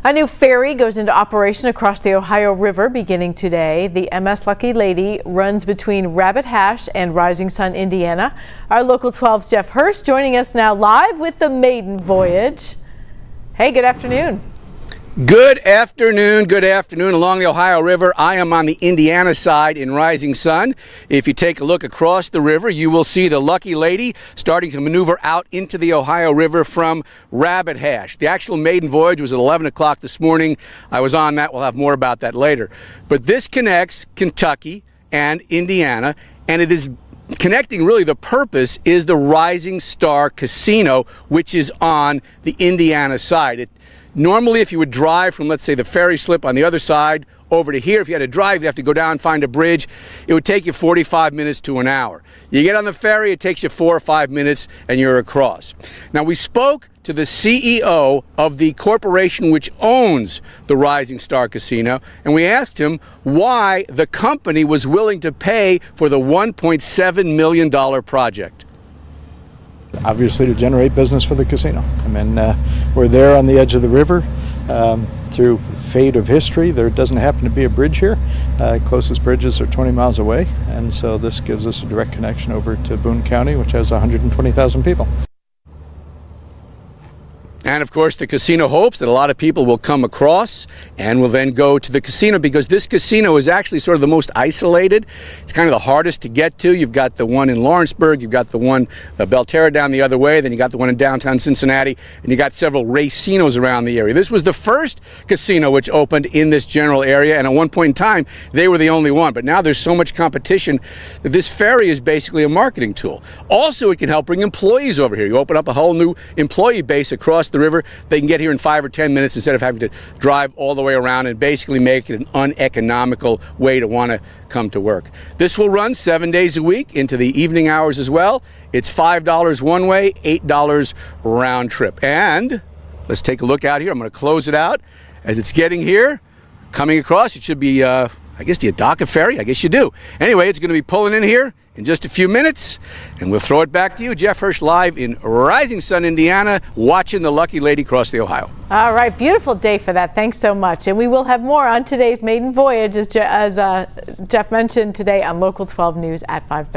A new ferry goes into operation across the Ohio River beginning today. The MS Lucky Lady runs between Rabbit Hash and Rising Sun, Indiana. Our Local 12's Jeff Hurst joining us now live with the maiden voyage. Hey, good afternoon. Good afternoon. Good afternoon. Along the Ohio River, I am on the Indiana side in Rising Sun. If you take a look across the river, you will see the Lucky Lady starting to maneuver out into the Ohio River from Rabbit Hash. The actual maiden voyage was at 11 o'clock this morning. I was on that. We'll have more about that later. But this connects Kentucky and Indiana, and it is connecting, really the purpose is the Rising Star Casino, which is on the Indiana side. Normally, if you would drive from, let's say, the ferry slip on the other side over to here, if you had to drive, you'd have to go down and find a bridge. It would take you 45 minutes to an hour. You get on the ferry, it takes you 4 or 5 minutes, and you're across. Now, we spoke to the CEO of the corporation which owns the Rising Star Casino, and we asked him why the company was willing to pay for the $1.7 million project. Obviously to generate business for the casino. I mean, we're there on the edge of the river. Through fate of history, there doesn't happen to be a bridge here. Closest bridges are 20 miles away, and so this gives us a direct connection over to Boone County, which has 120,000 people. And of course, the casino hopes that a lot of people will come across and will then go to the casino, because this casino is actually sort of the most isolated. It's kind of the hardest to get to. You've got the one in Lawrenceburg, you've got the one Belterra down the other way, then you got the one in downtown Cincinnati, and you got several racinos around the area. This was the first casino which opened in this general area, and at one point in time, they were the only one. But now there's so much competition that this ferry is basically a marketing tool. Also, it can help bring employees over here. You open up a whole new employee base across the river. They can get here in 5 or 10 minutes instead of having to drive all the way around, and basically make it an uneconomical way to want to come to work. This will run 7 days a week into the evening hours as well. It's $5 one way, $8 round trip. And let's take a look out here. I'm going to close it out as it's getting here. Coming across, it should be, I guess, do you dock a ferry? I guess you do. Anyway, it's going to be pulling in here in just a few minutes, and we'll throw it back to you. Jeff Hurst live in Rising Sun, Indiana, watching the Lucky Lady cross the Ohio. All right, beautiful day for that. Thanks so much. And we will have more on today's maiden voyage, as Jeff mentioned, today on Local 12 News at 5:30.